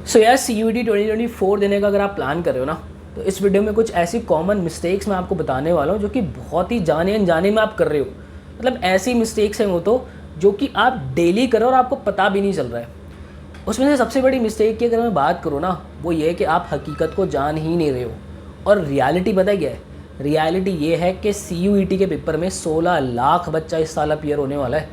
सो यार CUET 2024 देने का अगर आप प्लान कर रहे हो ना, तो इस वीडियो में कुछ ऐसी कॉमन मिस्टेक्स मैं आपको बताने वाला हूँ जो कि बहुत ही जाने अनजाने में आप कर रहे हो। मतलब ऐसी मिस्टेक्स हैं वो तो जो कि आप डेली करो और आपको पता भी नहीं चल रहा है। उसमें से सबसे बड़ी मिस्टेक की अगर मैं बात करूँ ना, वो ये है कि आप हकीकत को जान ही नहीं रहे हो। और रियलिटी पता है क्या है? रियलिटी ये है कि CUET के पेपर में 16 लाख बच्चा इस साल अपीयर होने वाला है,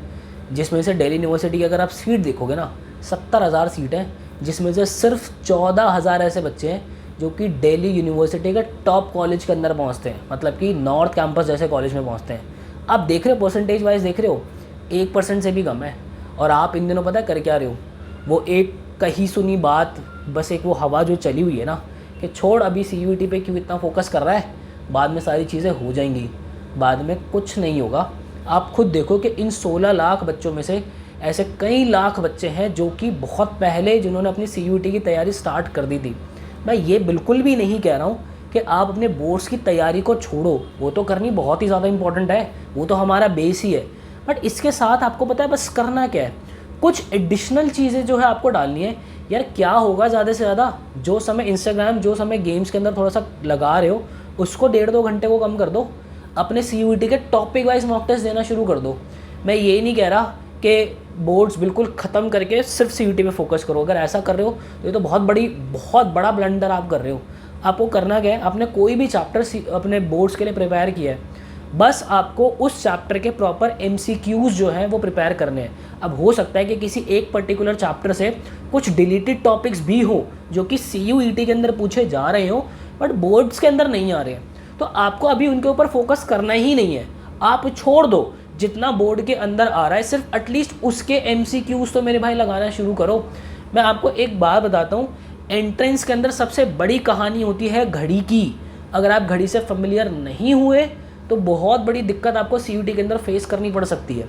जिसमें से दिल्ली यूनिवर्सिटी की अगर आप सीट देखोगे ना, 70,000 सीट हैं, जिसमें से सिर्फ 14,000 ऐसे बच्चे हैं जो कि दिल्ली यूनिवर्सिटी के टॉप कॉलेज के अंदर पहुंचते हैं, मतलब कि नॉर्थ कैंपस जैसे कॉलेज में पहुंचते हैं। आप देख रहे हो परसेंटेज वाइज, देख रहे हो 1% से भी कम है। और आप इन दिनों पता है कर क्या रहे हो? वो एक कही सुनी बात, बस एक वो हवा जो चली हुई है ना कि छोड़ अभी CUET पे क्यों इतना फोकस कर रहा है, बाद में सारी चीज़ें हो जाएंगी। बाद में कुछ नहीं होगा। आप खुद देखो कि इन 16 लाख बच्चों में से ऐसे कई लाख बच्चे हैं जो कि बहुत पहले जिन्होंने अपनी CUET की तैयारी स्टार्ट कर दी थी। मैं ये बिल्कुल भी नहीं कह रहा हूँ कि आप अपने बोर्ड्स की तैयारी को छोड़ो, वो तो करनी बहुत ही ज़्यादा इंपॉर्टेंट है, वो तो हमारा बेस ही है। बट इसके साथ आपको पता है बस करना क्या है, कुछ एडिशनल चीज़ें जो है आपको डालनी है। यार क्या होगा ज़्यादा से ज़्यादा, जो समय इंस्टाग्राम, जो समय गेम्स के अंदर थोड़ा सा लगा रहे हो, उसको 1.5-2 घंटे को कम कर दो। अपने CUET के टॉपिक वाइज मॉक टेस्ट देना शुरू कर दो। मैं ये नहीं कह रहा कि बोर्ड्स बिल्कुल ख़त्म करके सिर्फ CUET पे फोकस करो। अगर ऐसा कर रहे हो तो ये तो बहुत बड़ा ब्लंडर आप कर रहे हो। आपको करना क्या है, आपने कोई भी चैप्टर अपने बोर्ड्स के लिए प्रिपेयर किया है, बस आपको उस चैप्टर के प्रॉपर MCQs जो हैं वो प्रिपेयर करने हैं। अब हो सकता है कि किसी एक पर्टिकुलर चैप्टर से कुछ डिलीटेड टॉपिक्स भी हो जो कि CUET के अंदर पूछे जा रहे हो बट बोर्ड्स के अंदर नहीं आ रहे हैं, तो आपको अभी उनके ऊपर फोकस करना ही नहीं है। आप छोड़ दो, जितना बोर्ड के अंदर आ रहा है सिर्फ एटलीस्ट उसके MCQs तो मेरे भाई लगाना शुरू करो। मैं आपको एक बात बताता हूँ, एंट्रेंस के अंदर सबसे बड़ी कहानी होती है घड़ी की। अगर आप घड़ी से फेमिलियर नहीं हुए तो बहुत बड़ी दिक्कत आपको CUET के अंदर फेस करनी पड़ सकती है।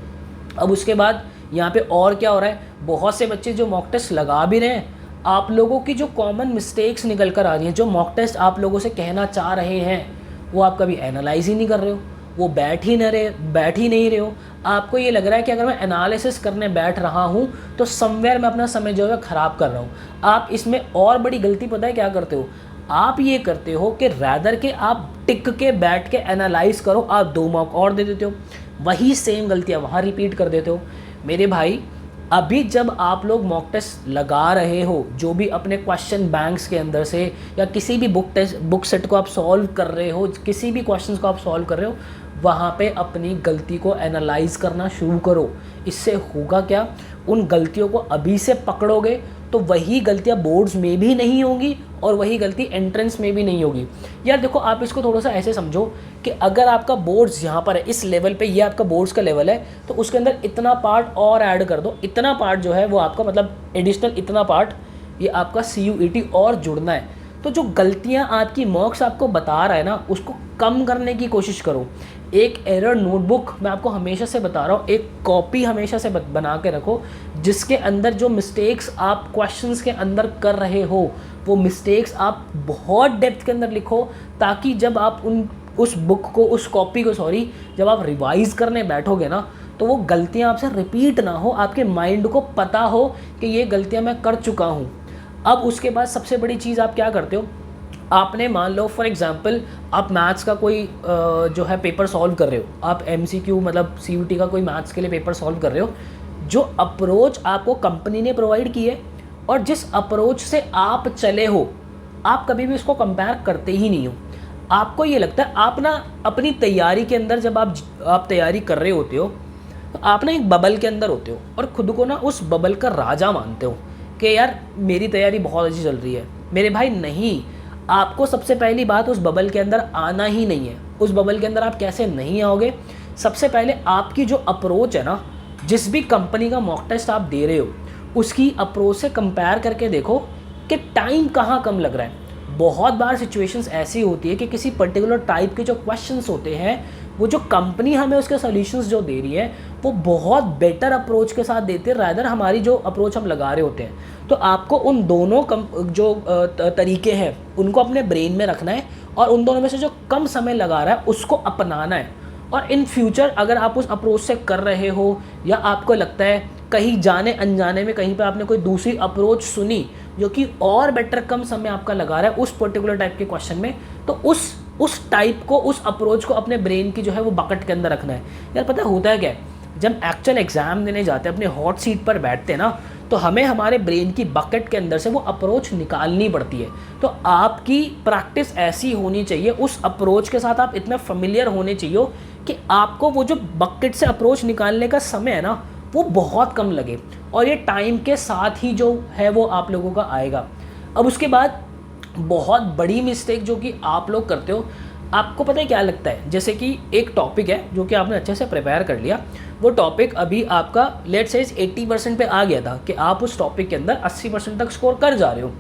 अब उसके बाद यहाँ पे और क्या हो रहा है, बहुत से बच्चे जो मॉक टेस्ट लगा भी रहे हैं, आप लोगों की जो कॉमन मिस्टेक्स निकल कर आ रही हैं, जो मॉक टेस्ट आप लोगों से कहना चाह रहे हैं, वो आप कभी एनालाइज ही नहीं कर रहे हो, वो बैठ ही नहीं रहे हो। आपको ये लग रहा है कि अगर मैं एनालिसिस करने बैठ रहा हूँ तो समवेयर मैं अपना समय जो है ख़राब कर रहा हूँ। आप इसमें और बड़ी गलती पता है क्या करते हो? आप ये करते हो कि रैदर के आप टिक के बैठ के एनालाइज करो, आप 2 मॉक और दे देते हो, वही सेम गलतियाँ वहाँ रिपीट कर देते हो। मेरे भाई, अभी जब आप लोग मॉक टेस्ट लगा रहे हो, जो भी अपने क्वेश्चन बैंक्स के अंदर से या किसी भी बुक सेट को आप सॉल्व कर रहे हो, किसी भी क्वेश्चंस को आप सॉल्व कर रहे हो, वहाँ पे अपनी गलती को एनालाइज करना शुरू करो। इससे होगा क्या, उन गलतियों को अभी से पकड़ोगे तो वही गलतियाँ बोर्ड्स में भी नहीं होंगी और वही गलती एंट्रेंस में भी नहीं होगी। यार देखो, आप इसको थोड़ा सा ऐसे समझो कि अगर आपका बोर्ड्स यहाँ पर है, इस लेवल पे ये आपका बोर्ड्स का लेवल है, तो उसके अंदर इतना पार्ट और ऐड कर दो। इतना पार्ट जो है वो आपका मतलब एडिशनल इतना पार्ट, ये आपका CUET और जुड़ना है। तो जो गलतियाँ आपकी मॉक्स आपको बता रहा है ना, उसको कम करने की कोशिश करो। एक एरर नोटबुक मैं आपको हमेशा से बता रहा हूँ, एक कॉपी हमेशा से बना के रखो, जिसके अंदर जो मिस्टेक्स आप क्वेश्चंस के अंदर कर रहे हो, वो मिस्टेक्स आप बहुत डेप्थ के अंदर लिखो, ताकि जब आप उस कॉपी को जब आप रिवाइज करने बैठोगे ना, तो वो गलतियाँ आपसे रिपीट ना हो, आपके माइंड को पता हो कि ये गलतियाँ मैं कर चुका हूँ। अब उसके बाद सबसे बड़ी चीज़ आप क्या करते हो, आपने मान लो फॉर एग्जांपल आप मैथ्स का कोई जो है पेपर सॉल्व कर रहे हो, आप MCQ मतलब CUET का कोई मैथ्स के लिए पेपर सॉल्व कर रहे हो, जो अप्रोच आपको कंपनी ने प्रोवाइड की है और जिस अप्रोच से आप चले हो, आप कभी भी उसको कंपेयर करते ही नहीं हो। आपको ये लगता है आप ना अपनी तैयारी के अंदर, जब आप तैयारी कर रहे होते हो, तो आप ना एक बबल के अंदर होते हो और खुद को ना उस बबल का राजा मानते हो कि यार मेरी तैयारी बहुत अच्छी चल रही है। मेरे भाई नहीं, आपको सबसे पहली बात उस बबल के अंदर आना ही नहीं है। उस बबल के अंदर आप कैसे नहीं आओगे, सबसे पहले आपकी जो अप्रोच है ना, जिस भी कंपनी का मॉक टेस्ट आप दे रहे हो, उसकी अप्रोच से कंपेयर करके देखो कि टाइम कहाँ कम लग रहा है। बहुत बार सिचुएशंस ऐसी होती है कि किसी पर्टिकुलर टाइप के जो क्वेश्चंस होते हैं, वो जो कंपनी हमें उसके सॉल्यूशंस जो दे रही है, वो बहुत बेटर अप्रोच के साथ देते हैं रादर हमारी जो अप्रोच हम लगा रहे होते हैं। तो आपको उन दोनों जो तरीके हैं उनको अपने ब्रेन में रखना है और उन दोनों में से जो कम समय लगा रहा है उसको अपनाना है। और इन फ्यूचर अगर आप उस अप्रोच से कर रहे हो या आपको लगता है कहीं जाने अनजाने में कहीं पे आपने कोई दूसरी अप्रोच सुनी, जो कि और बेटर कम समय आपका लगा रहा है उस पर्टिकुलर टाइप के क्वेश्चन में, तो उस टाइप को, उस अप्रोच को अपने ब्रेन की जो है वो बकेट के अंदर रखना है। यार पता होता है क्या है, जब एक्चुअल एग्जाम देने जाते हैं, अपने हॉट सीट पर बैठते हैं ना, तो हमें हमारे ब्रेन की बकेट के अंदर से वो अप्रोच निकालनी पड़ती है। तो आपकी प्रैक्टिस ऐसी होनी चाहिए, उस अप्रोच के साथ आप इतना फेमिलियर होने चाहिए कि आपको वो जो बकेट से अप्रोच निकालने का समय है ना वो बहुत कम लगे, और ये टाइम के साथ ही जो है वो आप लोगों का आएगा। अब उसके बाद बहुत बड़ी मिस्टेक जो कि आप लोग करते हो, आपको पता है क्या लगता है, जैसे कि एक टॉपिक है जो कि आपने अच्छे से प्रिपेयर कर लिया, वो टॉपिक अभी आपका लेट्स से 80% पे आ गया था कि आप उस टॉपिक के अंदर 80% तक स्कोर कर जा रहे हो,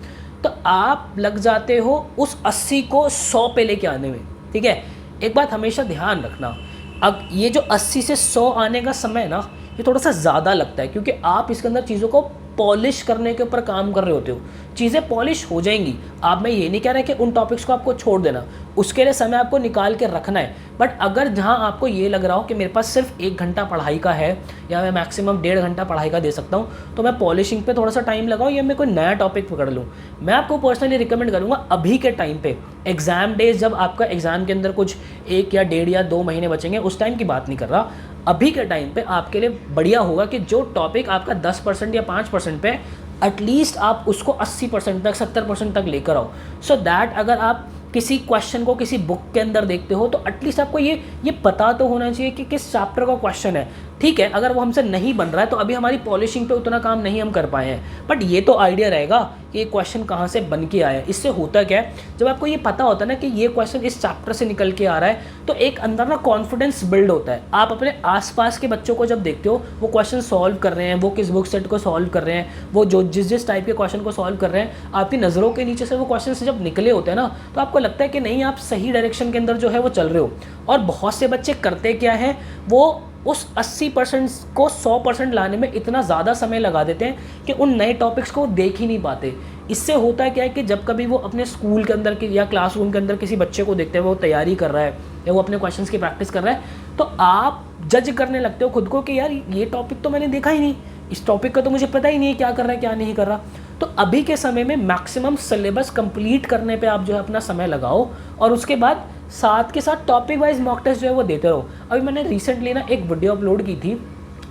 तो आप लग जाते हो उस 80 को 100 पे लेके आने में। ठीक है, एक बात हमेशा ध्यान रखना, अब ये जो 80 से 100 आने का समय है ना, ये थोड़ा सा ज़्यादा लगता है, क्योंकि आप इसके अंदर चीज़ों को पॉलिश करने के ऊपर काम कर रहे होते हो। चीज़ें पॉलिश हो जाएंगी, आप, मैं ये नहीं कह रहा कि उन टॉपिक्स को आपको छोड़ देना, उसके लिए समय आपको निकाल के रखना है। बट अगर जहाँ आपको ये लग रहा हो कि मेरे पास सिर्फ 1 घंटा पढ़ाई का है, या मैं मैक्सिमम 1.5 घंटा पढ़ाई का दे सकता हूँ, तो मैं पॉलिशिंग पे थोड़ा सा टाइम लगाऊँ या मैं कोई नया टॉपिक पकड़ लूँ। मैं आपको पर्सनली रिकमेंड करूँगा अभी के टाइम पे, एग्ज़ाम डेज जब आपका एग्ज़ाम के अंदर कुछ 1 या 1.5 या 2 महीने बचेंगे, उस टाइम की बात नहीं कर रहा, अभी के टाइम पे आपके लिए बढ़िया होगा कि जो टॉपिक आपका 10% या 5% पे, एटलीस्ट आप उसको 80% तक, 70% तक लेकर आओ, सो दैट अगर आप किसी क्वेश्चन को किसी बुक के अंदर देखते हो तो एटलीस्ट आपको ये पता तो होना चाहिए कि किस चैप्टर का क्वेश्चन है। ठीक है, अगर वो हमसे नहीं बन रहा है तो अभी हमारी पॉलिशिंग पे उतना काम नहीं हम कर पाए हैं, बट ये तो आइडिया रहेगा कि ये क्वेश्चन कहाँ से बन के आया है। इससे होता क्या है, जब आपको ये पता होता है ना कि ये क्वेश्चन इस चैप्टर से निकल के आ रहा है, तो एक अंदर ना कॉन्फिडेंस बिल्ड होता है। आप अपने आसपास के बच्चों को जब देखते हो वो क्वेश्चन सॉल्व कर रहे हैं, वो किस बुक सेट को सॉल्व कर रहे हैं, वो जो जिस टाइप के क्वेश्चन को सॉल्व कर रहे हैं, आपकी नज़रों के नीचे से वो क्वेश्चन जब निकले होते हैं ना, तो आपको लगता है कि नहीं, आप सही डायरेक्शन के अंदर जो है वो चल रहे हो। और बहुत से बच्चे करते क्या है, वो उस 80% को 100% लाने में इतना ज़्यादा समय लगा देते हैं कि उन नए टॉपिक्स को देख ही नहीं पाते। इससे होता है क्या है कि जब कभी वो अपने स्कूल के अंदर या क्लासरूम के अंदर किसी बच्चे को देखते हैं वो तैयारी कर रहा है या वो अपने क्वेश्चंस की प्रैक्टिस कर रहा है, तो आप जज करने लगते हो खुद को कि यार ये टॉपिक तो मैंने देखा ही नहीं, इस टॉपिक का तो मुझे पता ही नहीं है क्या कर रहा है क्या नहीं कर रहा। तो अभी के समय में मैक्सिमम सिलेबस कंप्लीट करने पे आप जो है अपना समय लगाओ, और उसके बाद साथ के साथ टॉपिक वाइज मॉक टेस्ट जो है वो देते रहो। अभी मैंने रिसेंटली ना एक वीडियो अपलोड की थी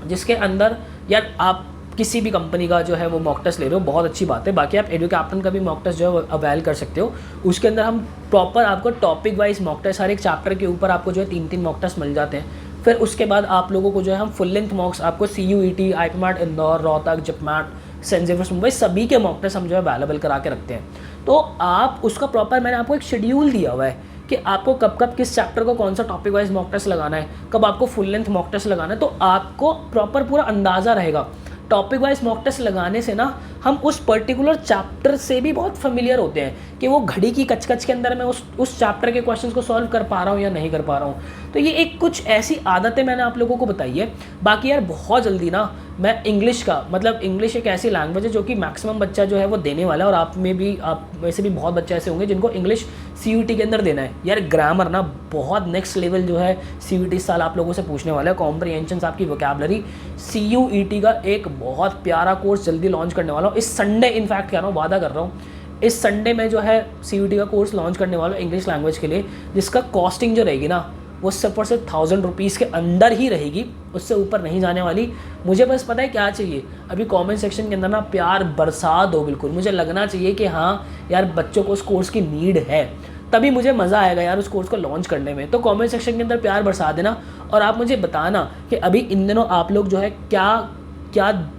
जिसके अंदर, यार आप किसी भी कंपनी का जो है वो मॉक टेस्ट ले रहे हो, बहुत अच्छी बात है, बाकी आप एडुकैप्टन का भी मॉक टेस्ट जो है अवेल कर सकते हो। उसके अंदर हम प्रॉपर आपको टॉपिक वाइज मॉक टेस्ट, हर एक चैप्टर के ऊपर आपको जो है 3-3 मॉक टेस्ट मिल जाते हैं। फिर उसके बाद आप लोगों को जो है हम फुल लेंथ मॉक्स, आपको CUET, IPMAT Indore, Rohtak, JIPMAT, Saint Xavier's Mumbai, सभी के मॉक टेस्ट हम जो है अवेलेबल करा के रखते हैं। तो आप उसका प्रॉपर, मैंने आपको एक शेड्यूल दिया हुआ है कि आपको कब कब किस चैप्टर को कौन सा टॉपिक वाइज मॉक टेस्ट लगाना है, कब आपको फुल लेंथ मॉक टेस्ट लगाना है, तो आपको प्रॉपर पूरा अंदाज़ा रहेगा। टॉपिक वाइज मॉक टेस्ट लगाने से ना हम उस पर्टिकुलर चैप्टर से भी बहुत फेमिलियर होते हैं कि वो घड़ी की कचकच के अंदर मैं उस चैप्टर के क्वेश्चंस को सॉल्व कर पा रहा हूँ या नहीं कर पा रहा हूँ। तो ये एक कुछ ऐसी आदतें मैंने आप लोगों को बताई है। बाकी यार बहुत जल्दी ना मैं इंग्लिश का, मतलब इंग्लिश एक ऐसी लैंग्वेज है जो कि मैक्सिमम बच्चा जो है वो देने वाला है, और आप में से भी बहुत बच्चे ऐसे होंगे जिनको इंग्लिश CUET के अंदर देना है। यार ग्रामर ना बहुत नेक्स्ट लेवल जो है CUET इस साल आप लोगों से पूछने वाला है, कॉम्प्रिहेंशन, आपकी वोकैबुलरी। CUET का एक बहुत प्यारा कोर्स जल्दी लॉन्च करने वाला हूँ, इस संडे इनफैक्ट कह रहा हूँ, वादा कर रहा हूँ, इस संडे में जो है CUET का कोर्स लॉन्च करने वाला हूँ इंग्लिश लैंग्वेज के लिए, जिसका कॉस्टिंग जो रहेगी ना वो सिर्फ और सिर्फ 1000 रुपीज़ के अंदर ही रहेगी, उससे ऊपर नहीं जाने वाली। मुझे बस पता है क्या चाहिए, अभी कमेंट सेक्शन के अंदर ना प्यार बरसा दो, बिल्कुल मुझे लगना चाहिए कि हाँ यार बच्चों को उस कोर्स की नीड है, तभी मुझे मज़ा आएगा यार उस कोर्स को लॉन्च करने में। तो कमेंट सेक्शन के अंदर प्यार बरसा देना, और आप मुझे बताना कि अभी इन दिनों आप लोग जो है क्या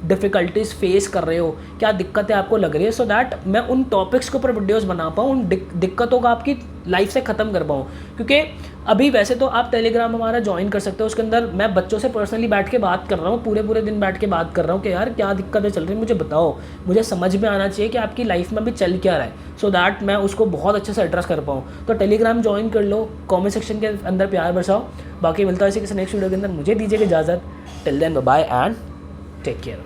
डिफ़िकल्टीज़ फेस कर रहे हो, क्या दिक्कतें आपको लग रही है, सो दैट मैं उन टॉपिक्स के ऊपर वीडियोस बना पाऊँ, उन दिक्कतों को आपकी लाइफ से ख़त्म कर पाऊँ। क्योंकि अभी वैसे तो आप टेलीग्राम हमारा ज्वाइन कर सकते हो, उसके अंदर मैं बच्चों से पर्सनली बैठ के बात कर रहा हूँ, पूरे दिन बैठ के बात कर रहा हूँ कि यार क्या दिक्कतें चल रही हैं, मुझे बताओ, मुझे समझ में आना चाहिए कि आपकी लाइफ में अभी चल क्या रहा है, सो दैट मैं उसको बहुत अच्छे से एड्रेस कर पाऊँ। तो टेलीग्राम ज्वाइन कर लो, कॉमेंट सेक्शन के अंदर प्यार बरसाओ। बाकी मिलता है इसी किसी नेक्स्ट वीडियो के अंदर, मुझे दीजिएगा इजाज़त। Till then bye and take care.